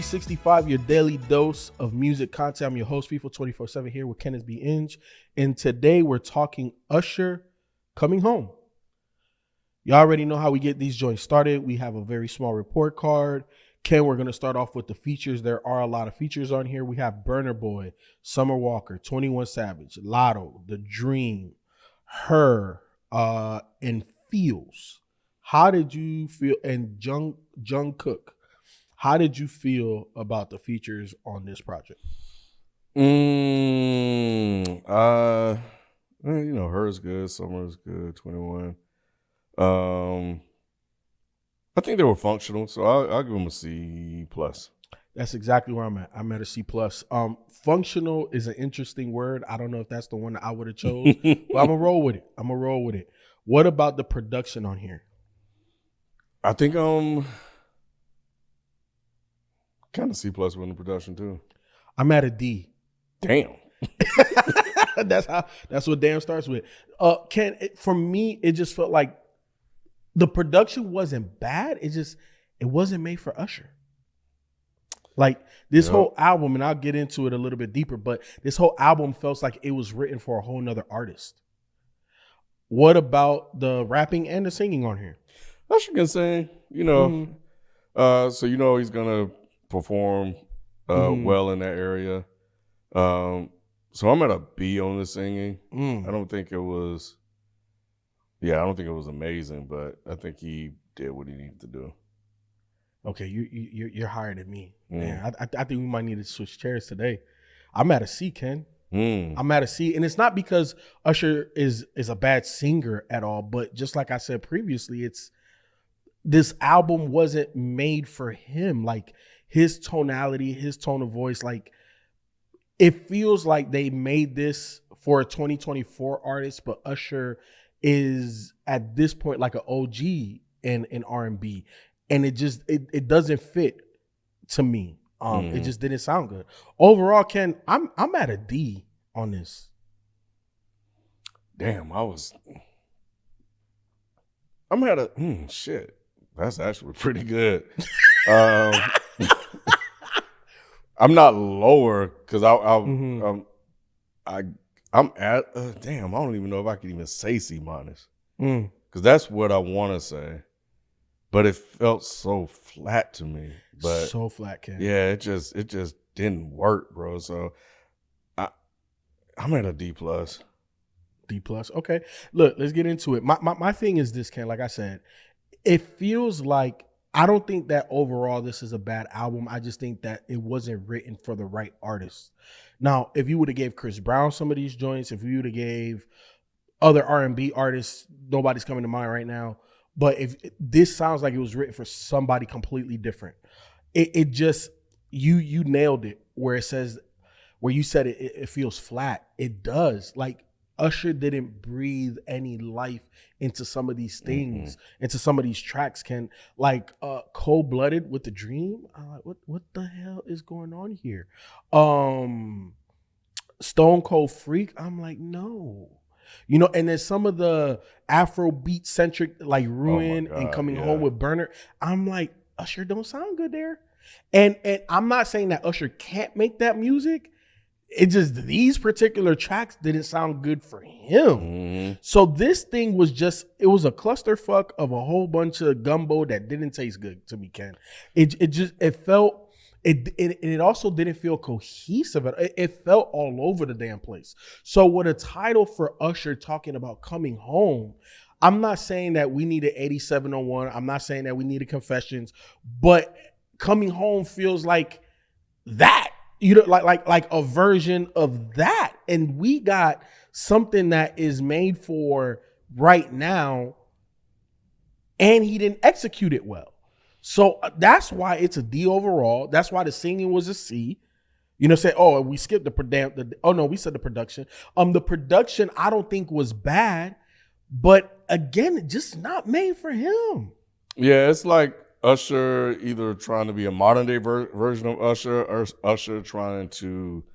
365, your daily dose of music content. I'm your host, FIFA 24/7 here with Kenneth B. Inge. And today we're talking Usher Coming Home. You already know how we get these joints started. We have a very small report card. Ken, we're going to start off with the features. There are a lot of features on here. We have Burner Boy, Summer Walker, 21 Savage, Lotto, The Dream, Her, and Feels. How did you feel? And Jungkook. How did you feel about the features on this project? Her's good, Summer's good, 21. I think they were functional, so I'll give them a C plus. That's exactly where I'm at. I'm at a C plus. Functional is an interesting word. I don't know if that's the one that I would have chose, but I'm gonna roll with it. What about the production on here? I think kind of C plus with the production too. I'm at a D. Damn. That's what damn starts with. For me, it just felt like the production wasn't bad. It wasn't made for Usher. Like this whole album, and I'll get into it a little bit deeper, but this whole album felt like it was written for a whole nother artist. What about the rapping and the singing on here? Usher can sing, so he's gonna perform well in that area. So I'm at a B on the singing. I don't think it was amazing, but I think he did what he needed to do. Okay, you're higher than me. Man, I think we might need to switch chairs today. I'm at a C, Ken. I'm at a C, and it's not because Usher is a bad singer at all, but just like I said previously, this album wasn't made for him. Like his tonality, his tone of voice, like it feels like they made this for a 2024 artist, but Usher is at this point like an OG in R&B, and it doesn't fit to me. It just didn't sound good. Overall, Ken, I'm at a D on this. Damn, I'm at a shit. That's actually pretty good. I'm not lower because I'm at damn. I don't even know if I can even say C minus because that's what I want to say, but it felt so flat to me. But so flat, Ken. Yeah, it just didn't work, bro. So I'm at a D plus. D plus. Okay, look, let's get into it. My thing is this, Ken. Like I said, it feels like I don't think that overall this is a bad album. I just think that it wasn't written for the right artist. Now, if you would have gave Chris Brown some of these joints, if you would have gave other R&B artists, nobody's coming to mind right now. But if this sounds like it was written for somebody completely different, it just you nailed it where it says where you said it feels flat. It does. Like Usher didn't breathe any life into some of these things, into some of these tracks. Ken, like Cold Blooded with The Dream. I'm like, what the hell is going on here? Stone Cold Freak. I'm like, no. And then some of the Afrobeat centric, like Ruin and Coming Home with Burner. I'm like, Usher don't sound good there. And I'm not saying that Usher can't make that music. It just, these particular tracks didn't sound good for him. So this thing was it was a clusterfuck of a whole bunch of gumbo that didn't taste good to me, Ken. It also didn't feel cohesive. It felt all over the damn place. So with a title for Usher talking about coming home, I'm not saying that we needed 8701. I'm not saying that we needed Confessions, but coming home feels like that. Like a version of that. And we got something that is made for right now, and he didn't execute it well. So that's why it's a D overall. That's why the singing was a C. Say, we skipped we said the production. The production I don't think was bad, but again, just not made for him. Yeah, it's like Usher either trying to be a modern day version of Usher, or Usher trying to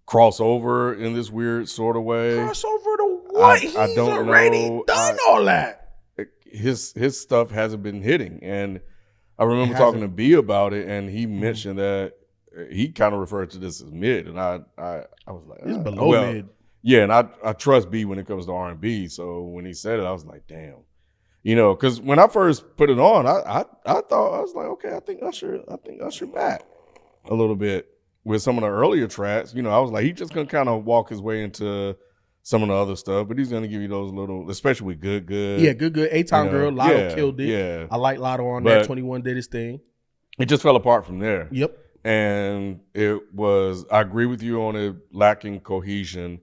cross over in this weird sort of way. Cross over to what? He's already done all that. His stuff hasn't been hitting, and I remember talking to B about it, and he mentioned that he kind of referred to this as mid, and I was like, it's below mid. Yeah, and I trust B when it comes to R&B. So when he said it, I was like, damn. Because when I first put it on, I thought, I was like, okay, I think Usher back a little bit with some of the earlier tracks. I was like, he's just gonna kind of walk his way into some of the other stuff, but he's gonna give you those little, especially with Good. Yeah, Good. A-Town Girl, Lotto killed it. Yeah, I like Lotto on there. 21 did his thing. It just fell apart from there. Yep. And I agree with you on it lacking cohesion.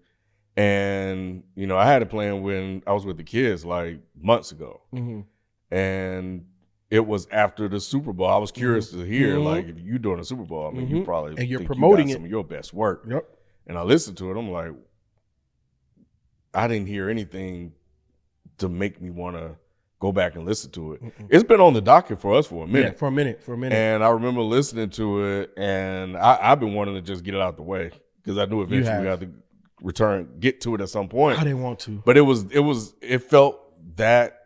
And, I had it playing when I was with the kids like months ago. Mm-hmm. And it was after the Super Bowl. I was curious to hear, like, if you're doing a Super Bowl, I mean, you probably and you're promoting some of your best work. Yep. And I listened to it. I'm like, I didn't hear anything to make me want to go back and listen to it. It's been on the docket for us for a minute. Yeah, for a minute. And I remember listening to it, and I've been wanting to just get it out the way because I knew eventually we had to get to it at some point. I didn't want to. But it felt that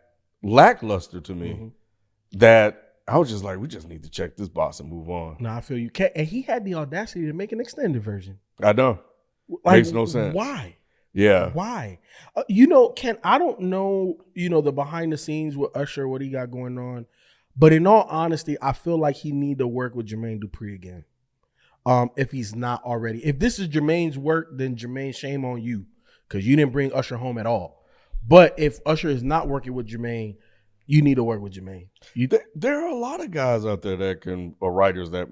lackluster to me that I was just like, we just need to check this box and move on. No, I feel you. And he had the audacity to make an extended version. I know. Makes no sense. Why? Yeah. Why? Ken, I don't know, the behind the scenes with Usher, what he got going on. But in all honesty, I feel like he need to work with Jermaine Dupri again. If he's not already. If this is Jermaine's work, then Jermaine, shame on you. Because you didn't bring Usher home at all. But if Usher is not working with Jermaine, you need to work with Jermaine. There are a lot of guys out there that writers that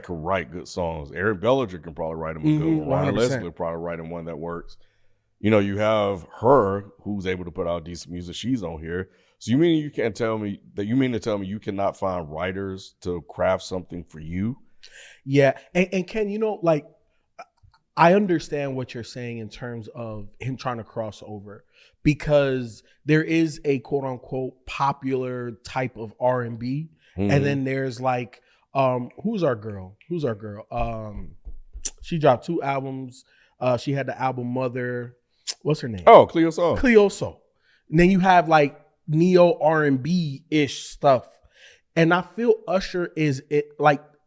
can write good songs. Eric Bellinger can probably write him a good one. Ryan Leslie will probably write him one that works. You have her who's able to put out decent music. She's on here. So you mean to tell me you cannot find writers to craft something for you? Yeah. And Ken, I understand what you're saying in terms of him trying to cross over because there is a quote unquote popular type of R&B. And then there's who's our girl? She dropped 2 albums. She had the album Mother. What's her name? Oh, Cleo Soul. And then you have neo R&B-ish stuff. And I feel Usher is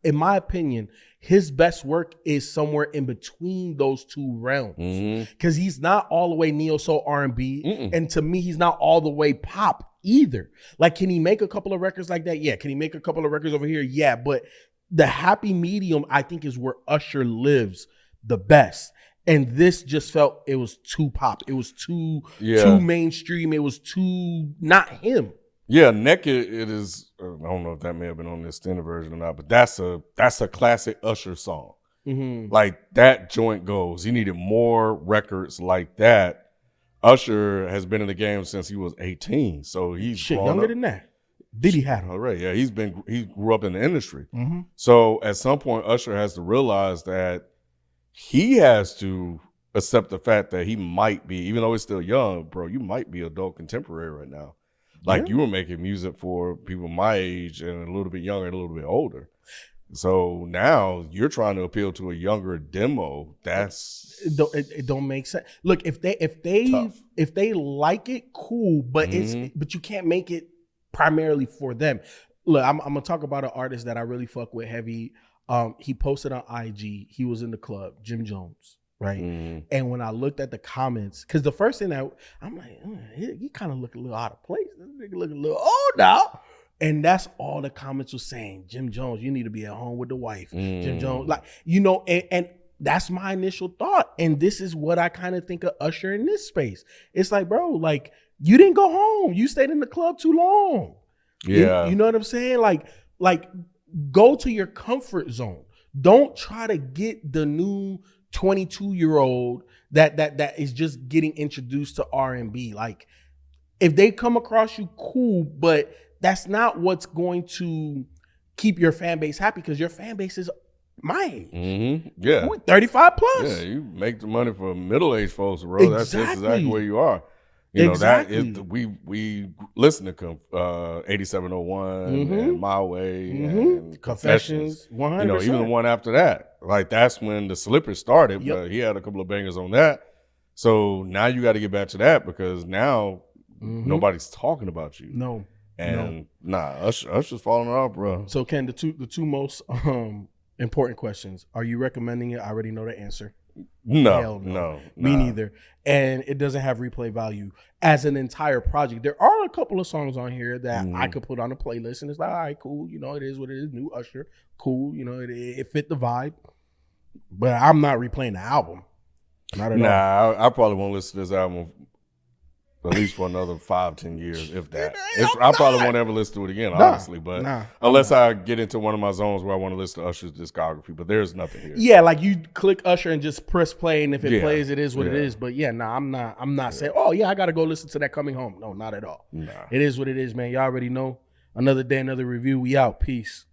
in my opinion, his best work is somewhere in between those 2 realms. Because he's not all the way neo soul R&B. And to me, he's not all the way pop either. Can he make a couple of records like that? Yeah. Can he make a couple of records over here? Yeah. But the happy medium, I think, is where Usher lives the best. And this just felt it was too pop. It was too mainstream. It was too not him. Yeah, Naked, it is. I don't know if that may have been on the extended version or not, but that's a classic Usher song. That joint goes. He needed more records like that. Usher has been in the game since he was 18, so he's younger than that. Diddy had him. All right, yeah, he grew up in the industry. So at some point, Usher has to realize that he has to accept the fact that he might be, even though he's still young, bro, you might be adult contemporary right now. You were making music for people my age and a little bit younger and a little bit older. So now you're trying to appeal to a younger demo. It don't make sense. Look, if they like it, cool, but but you can't make it primarily for them. Look, I'm gonna talk about an artist that I really fuck with heavy. He posted on IG. He was in the club, Jim Jones. Right. And when I looked at the comments, because the first thing I'm like, he kind of look a little out of place. This nigga look a little old now. And that's all the comments were saying. Jim Jones, you need to be at home with the wife. Jim Jones, and that's my initial thought. And this is what I kind of think of Usher in this space. It's like, bro, you didn't go home. You stayed in the club too long. Yeah. You know what I'm saying? Go to your comfort zone. Don't try to get the new 22-year-old that is just getting introduced to R&B. If they come across you, cool, but that's not what's going to keep your fan base happy because your fan base is my age. Yeah. We're 35 plus. Yeah, you make the money for middle-aged folks, bro. That's exactly where you are. That is we listen to 8701 and My Way and Confessions. 100%. Even the one after that. That's when the Slippers started, but he had a couple of bangers on that. So now you got to get back to that because now nobody's talking about you. No. And Usher's falling off, bro. So Ken, the two most important questions. Are you recommending it? I already know the answer. No. Me neither. And it doesn't have replay value as an entire project. There are a couple of songs on here that I could put on a playlist, and it's like, all right, cool. You know, it is what it is. New Usher, cool. You know, it fit the vibe. But I'm not replaying the album. Not at all. I probably won't listen to this album at least for another 5-10 years, if that. I probably won't ever listen to it again, honestly. But unless I get into one of my zones where I want to listen to Usher's discography, but there's nothing here. Yeah, like you click Usher and just press play, and if it plays, it is what it is. But I'm not saying, oh yeah, I got to go listen to that Coming Home. No, not at all. It is what it is, man. Y'all already know. Another day, another review. We out. Peace.